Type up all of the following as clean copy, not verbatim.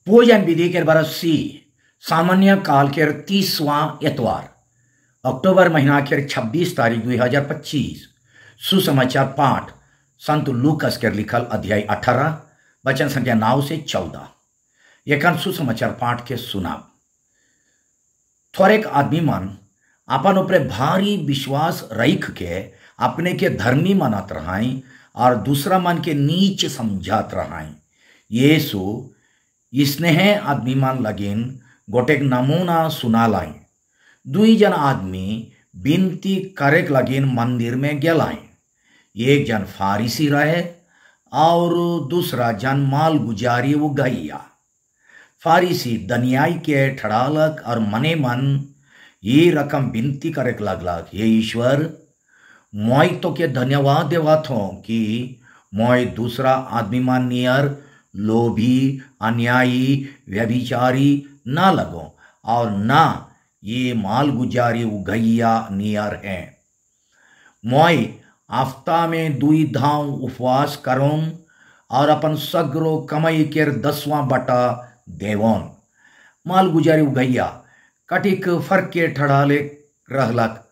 पूजन विधि के बरसी सामान्य काल के 30वां एतवार अक्टूबर महीना के 26 तारीख 2025 सुसमाचार पाठ संत लूकस के लिखल अध्याय 18 वचन संख्या 9 से 14। एखन सुसमाचार पाठ के सुनाब। थोड़ेक आदमी मन अपन ऊपर भारी विश्वास रख के अपने के धर्मी मानत रहाई और दूसरा मन के नीच समझात रहाई। यीशु स्नेह आदमी मन लगिन गोटेक नमूना सुना लाई। दुई जन आदमी विनती करेक लगिन मंदिर में गेलाई। एक जन फारिसी रहे और दूसरा जन माल गुजारी वो गैया। फारिसी दनियाई के ठड़ालक और मने मन ये रकम विनती करेक लगलक, हे ईश्वर, मोय तो के धन्यवाद देवत हो कि मोय दूसरा आदमी मान नियर लोभी, अन्यायी, व्यभिचारी ना लगो और ना ये माल गुजारी उगैया नियर हैं। मोय आफ्ता में 2 धाम उपवास करूं और अपन सगरो कमाई के 10वां बटा देवोन। माल गुजारी उगैया कटिक फर्क के ठड़ाले रहलक।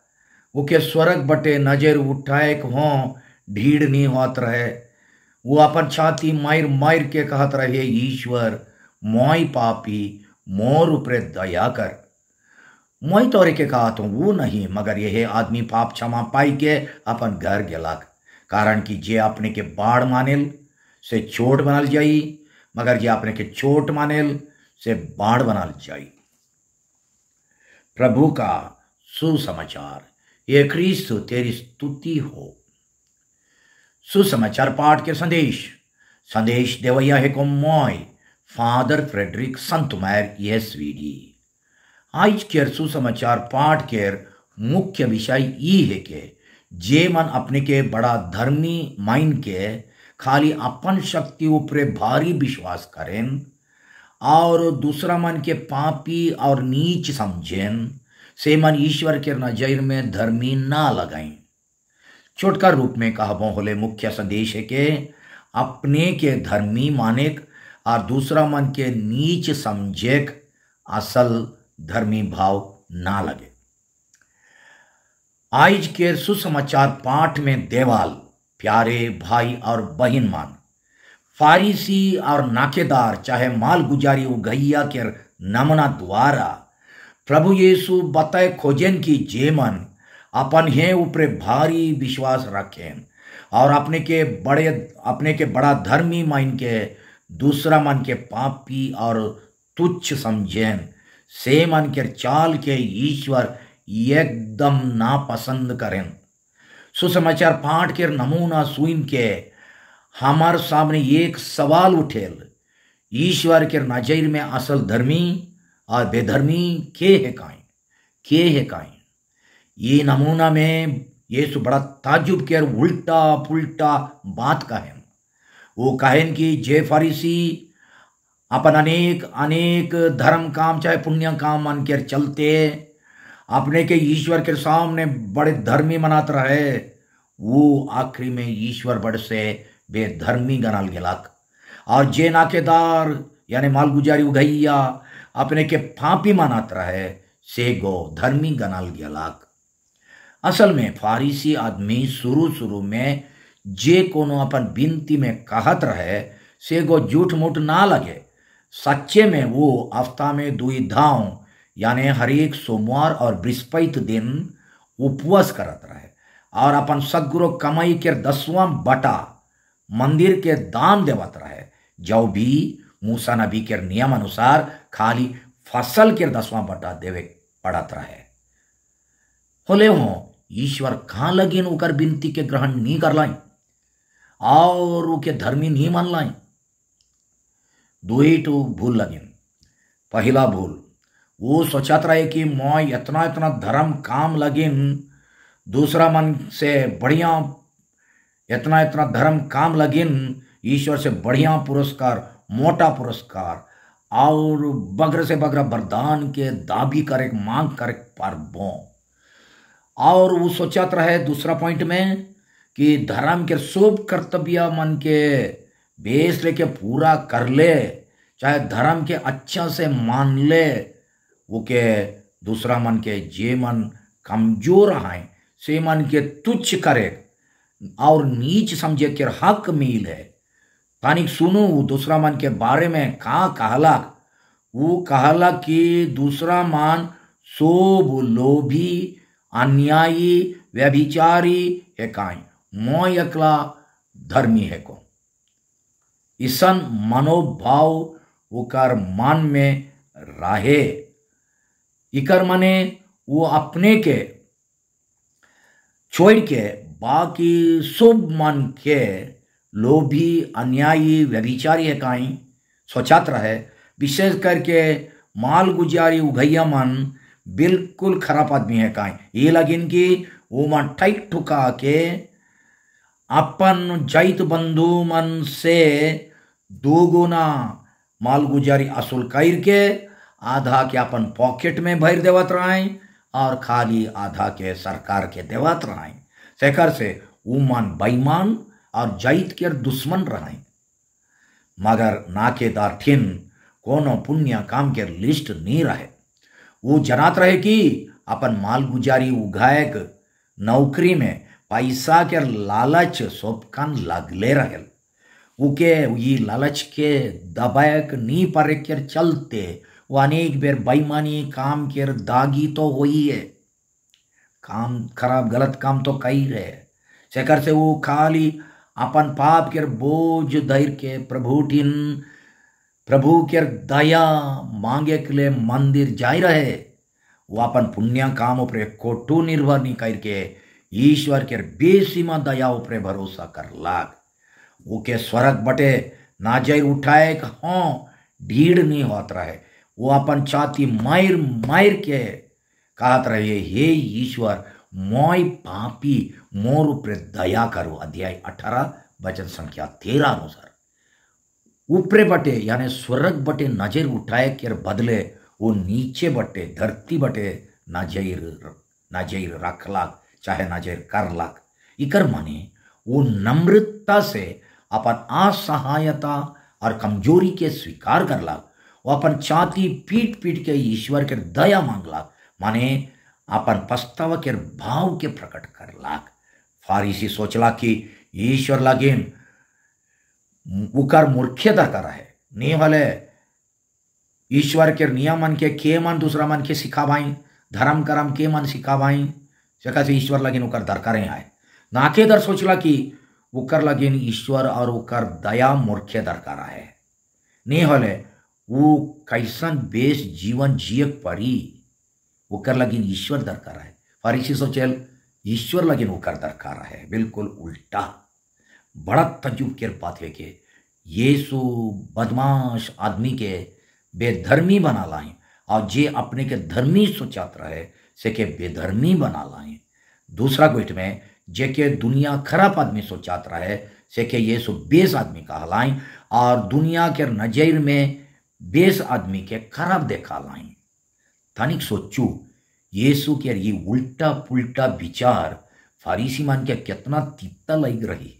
उके स्वर्ग बटे नजर उठाए हो ढीड़ नहीं होत रहे। वो अपन छाती मायर मायर के कहत रहे, ईश्वर, मोय पापी, मोर ऊपर दया कर। मोय तोरे के कहत हूँ वो नहीं, मगर यह आदमी पाप क्षमा पाई के अपन घर गेलक। कारण कि जे अपने के बाढ़ मानेल से चोट बनल जाई, मगर जे अपने के चोट मानेल से बाढ़ बनल जाई। प्रभु का सुसमाचार। ये क्रिस्तु तेरी स्तुति हो। सुसमाचार पाठ के संदेश देवैया है को मोय फादर फ्रेडरिक संतुमैर एसवीडी। आज के सुसमाचार पाठ के मुख्य विषय ये है कि जे मन अपने के बड़ा धर्मी माइन के खाली अपन शक्ति ऊपर भारी विश्वास करें और दूसरा मन के पापी और नीच समझें, से मन ईश्वर के नजर में धर्मी ना लगाएं। छोटका रूप में कहबो होले मुख्य संदेश है कि अपने के धर्मी मानेक और दूसरा मन के नीच समझेक असल धर्मी भाव ना लगे। आज के सुसमाचार पाठ में देवाल प्यारे भाई और बहन मान, फारिसी और नाकेदार चाहे माल गुजारी उगैया के नमूना द्वारा प्रभु यीशु बताए खोजन की जेमन अपन हे ऊपर भारी विश्वास रखें और अपने के बड़ा धर्मी माइन के दूसरा मन के पापी और तुच्छ समझें, से मन के चाल के ईश्वर एकदम नापसंद करें। सुसमाचार पाठ के नमूना सुन के हमारे सामने एक सवाल उठेल, ईश्वर के नजर में असल धर्मी और बेधर्मी के है काई। ये नमूना में यीशु बड़ा ताजुब के उल्टा पुल्टा बात कहें। वो कहें कि जे फरीसी अपन अनेक धर्म काम चाहे पुण्य काम मन के चलते अपने के ईश्वर के सामने बड़े धर्मी मनात रहे, वो आखिरी में ईश्वर बड़ से बेधर्मी गनाल गेलक। और जे नाकेदार यानी माल गुजारी उगैया अपने के पापी मानत रहे, से गो धर्मी गनाल गेलक। असल में फारिसी आदमी शुरू में जे कोनो अपन विनती में कहत रहे, से गो झूठ मूठ ना लगे। सच्चे में वो हफ्ता में 2 धाम यानी हर एक सोमवार और बृहस्पति दिन उपवास करत रहे और अपन सगरो कमाई के 10वां बटा मंदिर के दान देवत रहे। जो भी मूसा नबी के नियम अनुसार खाली फसल के 10वां बटा देवे पड़त रहे। होले हो ईश्वर कहाँ लगिन उकर विनती के ग्रहण नहीं कर लाई और उके धर्मी नहीं मान लाई। 2 भूल लगिन। पहला भूल, वो सोचत रहे कि मोय इतना धर्म काम लगिन, दूसरा मन से बढ़िया इतना धर्म काम लगिन, ईश्वर से बढ़िया पुरस्कार, मोटा पुरस्कार और बगर से बगर वरदान के दाबी करे मांग करे पारबो। और वो सोचत रहे दूसरा पॉइंट में कि धर्म के शुभ कर्तव्य मन के बेस लेके पूरा कर ले, चाहे धर्म के अच्छा से मान ले, वो के दूसरा मन के जे मन कमजोर है से मन के तुच्छ करे और नीच समझे के हक मिल है। तानिक सुनो दूसरा मन के बारे में कहा कहला, वो कहला कि दूसरा मन सोब लोभी अन्यायी व्यभिचारी है काई, मोय अकला धर्मी है को। ईसन मनोभाव उकर मन में रहे, इकर मने वो अपने के छोड़ के बाकी शुभ मन के लोभी अन्यायी व्यभिचारी है काई सोचात रहे। विशेष करके माल गुजारी उघैया मन बिल्कुल खराब आदमी है काई, ये लगिन कि वो मन ठैक ठुका के अपन जैत बंधु मन से दोगुना माल गुजारी असूल करके आधा के अपन पॉकेट में भर देवत रहे और खाली आधा के सरकार के देवत रहे। शेखर से वो मन बेईमान और जैत के दुश्मन रहे। मगर नाकेदार ठिन कोनो पुण्य काम के लिस्ट नहीं रहे। वो जनात रहे कि अपन माल गुजारी उगायक नौकरी में पैसा के लालच सोपकन लगले रहे। उके ये लालच के दबायक नी पर के चलते वो अनेक बेर बेईमानी काम के दागी तो हुई है, काम खराब गलत काम तो कई रहे। शेखर से वो खाली अपन पाप के बोझ धैर के प्रभु के दया मांगे के लिए मंदिर जाई रहे। वो अपन पुण्य काम ऊपर कोटू निर्भर नहीं करके ईश्वर के बेसीमा दया ऊपर भरोसा कर लाग। वो के स्वर्ग बटे नाजर उठाए हाँ ढीड़ नहीं होत रहे। वो अपन छाती मायर मायर के कहत रहे, हे ईश्वर मोय पापी मोर ऊपर दया करो। अध्याय 18 वचन संख्या 13 अनुसार ऊपरे बटे यानी स्वर्ग बटे नजर उठाए के बदले वो नीचे बटे धरती बटे नजर रख लाग चाहे नजर कर लाग। इकर माने वो नम्रता से अपन असहायता और कमजोरी के स्वीकार कर लाग। वो अपन छाती पीट पीट के ईश्वर के दया मांग लाग, माने अपन पछतावा के भाव के प्रकट कर लाग। फारिसी सोचला कि ईश्वर लागिन उकर मूर्खे दरकार है नहीं भले ईश्वर के नियमन के मन दूसरा मन के सिखावाई, धर्म करम के मन सिखावाई, से ईश्वर लगिन उकर दरकार आए। नाके दर सोचला कि उकर लगिन ईश्वर और उकर दया मूर्खे दरकार है नहीं होले वो कैसन बेस जीवन जियक पड़ी उकर लगिन ईश्वर दरकार है। फरीसी सोचेल ईश्वर लगिन उकर दरकार है, बिल्कुल उल्टा। बड़ा तजुब के बात है कि यीशु बदमाश आदमी के बेधर्मी बना लाए और जे अपने के धर्मी सोचात रहे से के बेधर्मी बना लाए। दूसरा गोइट में जे के दुनिया खराब आदमी सोचात रहे से के यीशु बेस आदमी कहलाएं और दुनिया के नजर में बेस आदमी के खराब देखा लाएं। तनिक सोचू यीशु के ये उल्टा पुल्टा विचार फारिसी मान के कितना तीता लग रही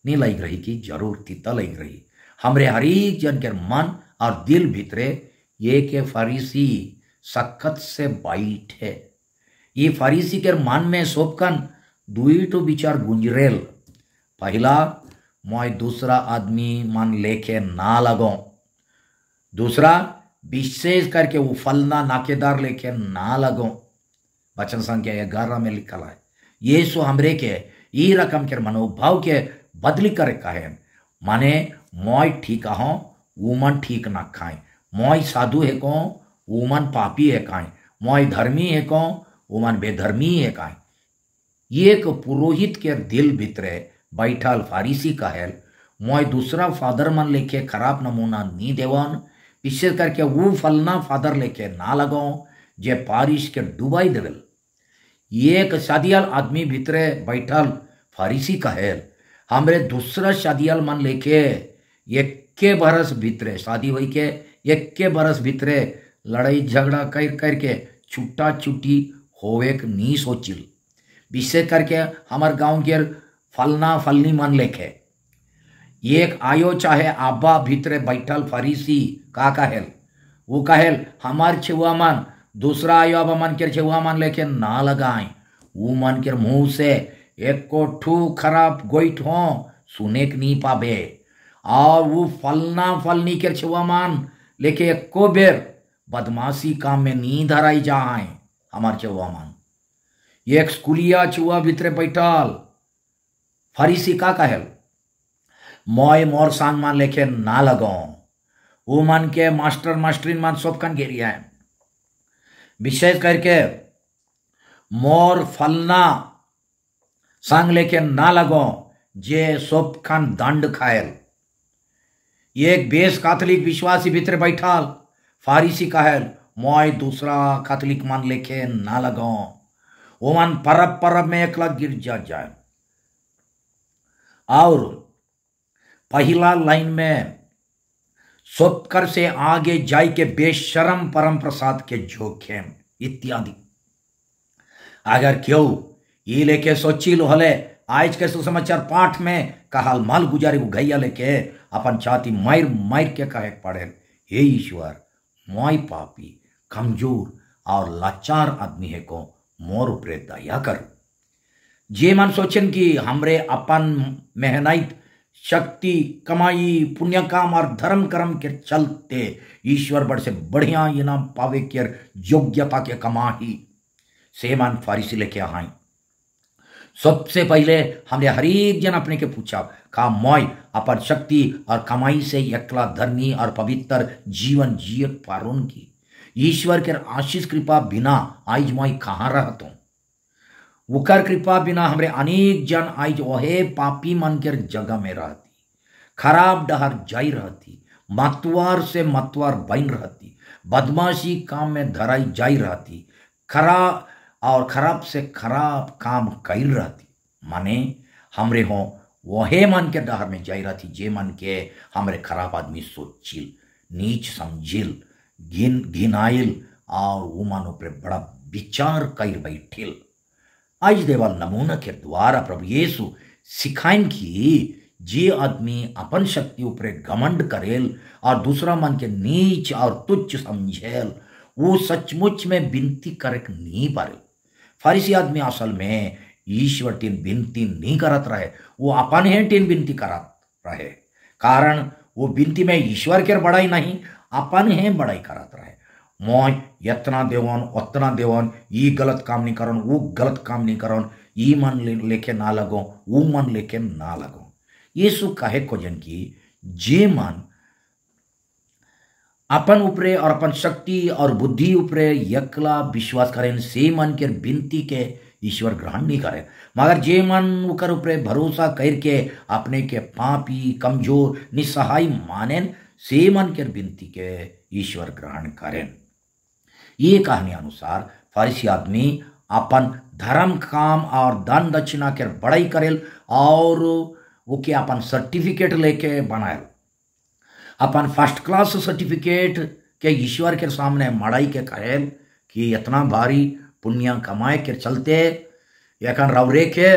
नहीं लग रही कि जरूर तीता लग रही। हमरे हरेक जन के मन और दिल भीतरे ये के फरीसी सख्त से बैठे। ये फरीसी के मन में सोपकन दुई तो विचार गुंजरेल। पहला मोय दूसरा आदमी मन लेके ना लगो, दूसरा विशेष करके वो फलना नाकेदार लेके ना लगो। वचन संख्या 11 में लिखा है यीशु हमरे के ई रकम के मनोभाव के बदली करे कहे, माने मोय ठीक हो वुमन ठीक ना खाए, मोय साधु है को वुमन पापी है खाए, मोय धर्मी है को वुमन बेधर्मी है खाए। एक पुरोहित के दिल भीतरे बैठल फारिसी कहेल मोय दूसरा फादर मन लेके खराब नमूना नी देवन, विशेष करके वो फलना फादर लेके ना लगो जे पारिश के डुबाई देवल। एक शादियाल आदमी भीतरे बैठल फारिसी कहेल हमरे दूसरा शादियाल मन लेके एक बरस भीतरे शादी हुई के एक बरस भीतरे लड़ाई झगड़ा कर करके छुट्टा छुट्टी होवे नी सोचिल। विशेष करके हमार गांव के फलना फलनी मन लेके एक आयो चाहे आबा भीतरे बैठल फरीसी का कहेल, वो कहेल हमार छुआ मन, दूसरा आयो अब मन के छुआ मन लेके ना लगाए, वो मन के मुंह से एक को ठू खराब गोइठ हो सुने के नहीं पाबे, और वो फलना फलनी के छुआ मन लेके एक को बेर बदमाशी काम में नी धराई जाए हमार छुआ मन। एक स्कूलिया छुआ भीतरे बैठल फरीसी का कहेल मोय मोर सांग मान लेके ना लगो, वो मन के मास्टर मास्टरीन मान सब कन गिरी है, विशेष करके मोर फलना संग लेके ना लगो जे सब खान दंड खायल। एक बेस कैथोलिक विश्वासी भीतर बैठाल फारिसी कहल मोय दूसरा कैथोलिक मान लेके ना लगो, वो मन परब परब में एकला गिर जाए। और पहला लाइन में सोपकर से आगे जाय के बेशरम परम प्रसाद के जोखेम इत्यादि। अगर क्यों ये लेके सोची लो हले आज के सुसमाचार पाठ में कहल माल गुजारी को गैया लेके अपन छाती मार मार के कहे पड़े, हे ईश्वर मोय पापी कमजोर और लाचार आदमी है को मोर ऊपर दया कर। जे मन सोचन कि हमरे अपन मेहनत शक्ति कमाई पुण्य काम और धर्म कर्म के चलते ईश्वर बड़ से बढ़िया इनाम पावे के योग्यता के कमाही से मन फारिसी लेके आई। सबसे पहले हमने हर एक जन अपने के पूछा का मोय अपन शक्ति और कमाई से एकला धर्मी और पवित्र जीवन जिए पारोन की ईश्वर के आशीष कृपा बिना आज मोय कहाँ रहता हूँ। उकर कृपा बिना हमरे अनेक जन आज ओहे पापी मन के जगह में रहती, खराब डहर जाई रहती, मतवार से मतवार बन रहती, बदमाशी काम में धराई जाई रहती, खराब से खराब काम कर रहती। माने हमरे हो वहे मन के डहर में जाई रहती जे मन के हमरे खराब आदमी सोचिल नीच समझिल घिनाइल और वो मन ऊपर बड़ा विचार कर बैठिल। आज देवल नमूना के द्वारा प्रभु यीशु सिखाइन कि जे आदमी अपन शक्ति ऊपर घमंड करेल और दूसरा मन के नीच और तुच्छ समझेल वो सचमुच में विनती करे नहीं पारे। फारिसी आदमी असल में ईश्वर टीन विनती नहीं करत रहे, वो अपन है टीन विनती करत रहे, कारण वो विनती में ईश्वर के बड़ाई नहीं अपन है बड़ाई करत रहे। मोय इतना देवन उतना देवन, ये गलत काम नहीं करन वो गलत काम नहीं करन, ये मन लेके ना लगो वो मन लेके ना लगो। यीशु कहे को जन की जे मन अपन ऊपरे और अपन शक्ति और बुद्धि ऊपरे यकला विश्वास करें से मन के विनती के ईश्वर ग्रहण नहीं करे, मगर जे मन उकर ऊपरे भरोसा करके अपने के पापी कमजोर निसहाय मानेन से मन के विनती के ईश्वर ग्रहण करें। ये कहानी अनुसार फारिसी आदमी अपन धर्म काम और दान दक्षिणा के बड़ाई करेल और वो के अपन सर्टिफिकेट लेके बनाए, अपन फर्स्ट क्लास सर्टिफिकेट के ईश्वर के सामने मड़ाई के कहेल कि इतना भारी पुण्य कमाए के चलते यकन रवरे के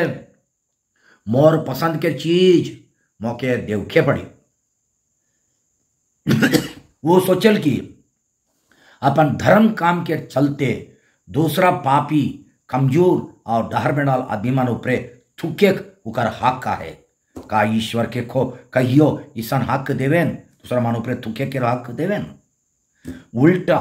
मोर पसंद के चीज मौके देवखे पड़ी। वो सोचल कि अपन धर्म काम के चलते दूसरा पापी कमजोर और डहर बेडाल आदमीमान ऊपरे थुके उकर हक का है का ईश्वर के खो कहियो ईसन हक देवेन दूसरा मान ऊपरे थुके के हक देवेन। उल्टा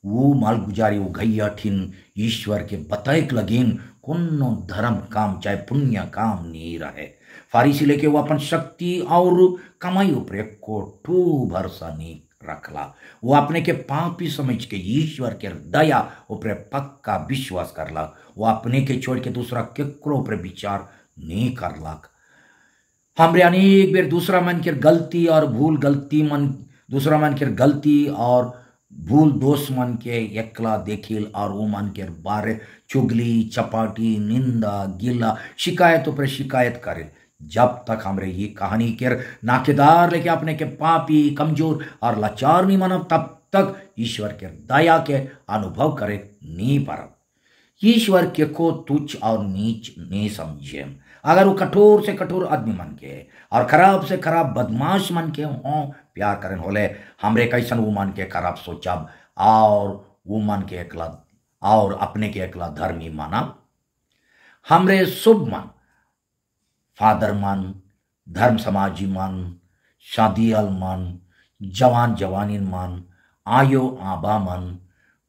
वो माल गुजारी वो गैया ठिन ईश्वर के बताएक लगीन कोनो धर्म काम चाहे पुण्य काम नहीं रहे। फारिसी लेके वो अपन शक्ति और कमाई ऊपरे कोठू भरोसा नहीं रखला, वो अपने के पापी समझ के ईश्वर के दया ऊपर पक्का विश्वास करला, वो अपने के छोड़ के दूसरा केकरो ऊपर विचार नहीं करला। हमरे अनेक बेर दूसरा मन के गलती और भूल गलती मन दूसरा मन के गलती और भूल दोष मन के एकला देखिल और वो मन के बारे चुगली चपाटी निंदा गिला शिकायत ऊपर शिकायत करे। जब तक हमरे ये कहानी के नाकेदार लेके अपने के पापी कमजोर और लाचार नहीं मानव तब तक ईश्वर के दया के अनुभव करे नहीं पारब। ईश्वर के को तुच्छ और नीच नहीं समझे, अगर वो कठोर से कठोर आदमी मन के और खराब से खराब बदमाश मन के हों प्यार करें होले हमरे कैसन वो मन के खराब सोचब और वो मन के एकला और अपने के एकला धर्मी मानब। हमरे शुभ मन फादर मन, धर्म समाजी मन, शादियल मन, जवान जवानीन मन, आयो आबा मन,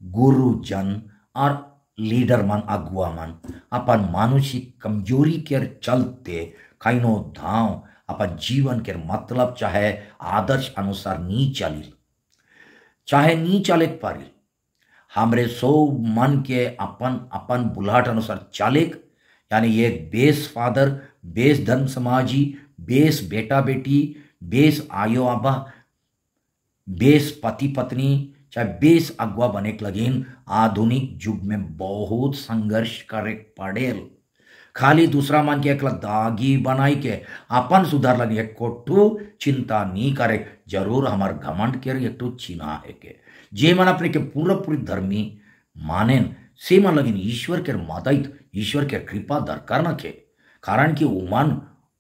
गुरुजन और लीडर मन अगुआ मन अपन मानुषिक कमजोरी के चलते कईनो धाव अपन जीवन के मतलब चाहे आदर्श अनुसार नी चली चाहे नी चले पारी। हमरे सो मन के अपन अपन बुलाहट अनुसार चालिक यानी एक बेस फादर, बेस धर्म समाजी, बेस बेटा बेटी, बेस आयो आबा, बेस पति पत्नी चाहे बेस अगुआ बने के लगिन आधुनिक युग में बहुत संघर्ष करे पड़ेल। खाली दूसरा मन के एकला दागी बनाई के अपन सुधार लगी एक कोटू चिंता नहीं करे। जरूर हमार घमंड के एक तो चिन्हा है के जे मन अपने के पूरा पूरी धर्मी मानेन से मन लगिन ईश्वर के मदद ईश्वर के कृपा दरकार न के कारण कि उमन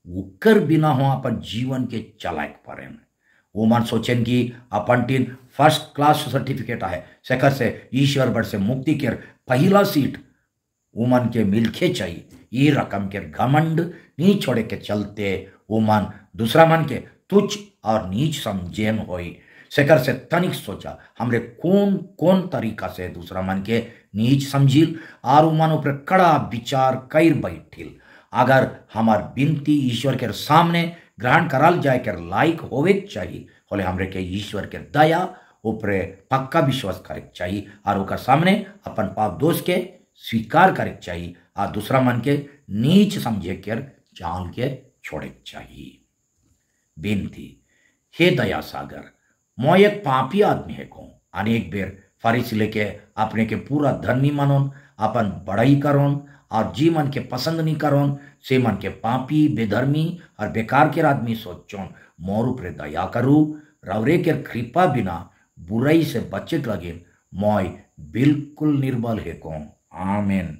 उकर बिना हो अपन जीवन के चलाक परेन। उमन सोचेन कि अपन टीन फर्स्ट क्लास सर्टिफिकेट है सेकर से ईश्वर बड़ से मुक्ति के पहला सीट उमन के मिलके चाहिए। ये रकम के घमंड नहीं छोड़े के चलते उमन दूसरा मन के तुच्छ और नीच समझेन होई सेकर से तनिक सोचा हमरे कौन कौन तरीका से दूसरा मन के नीच समझिल और उमन ऊपर कड़ा विचार कर बैठिल। अगर हमार बिनती ईश्वर के सामने ग्रहण कराल जाए के लायक होवे चाहिए होले हमरे के ईश्वर के दया ऊपरे पक्का विश्वास करे चाहिए और ओकर सामने अपन पाप दोष के स्वीकार करे चाहिए और दूसरा मन के नीच समझे के जान के छोड़े चाहिए। बिनती हे दया सागर मैं एक पापी आदमी है को अनेक बेर फरीसी लेके अपने के पूरा धर्मी मनोन अपन बड़ाई करोन और जी मन के पसंद नहीं करोन से मन के पापी बेधर्मी और बेकार के आदमी सोचोन मोर ऊपर दया करू रवरे के कृपा बिना बुराई से बचे लगे मैं बिल्कुल निर्बल है को। आमीन।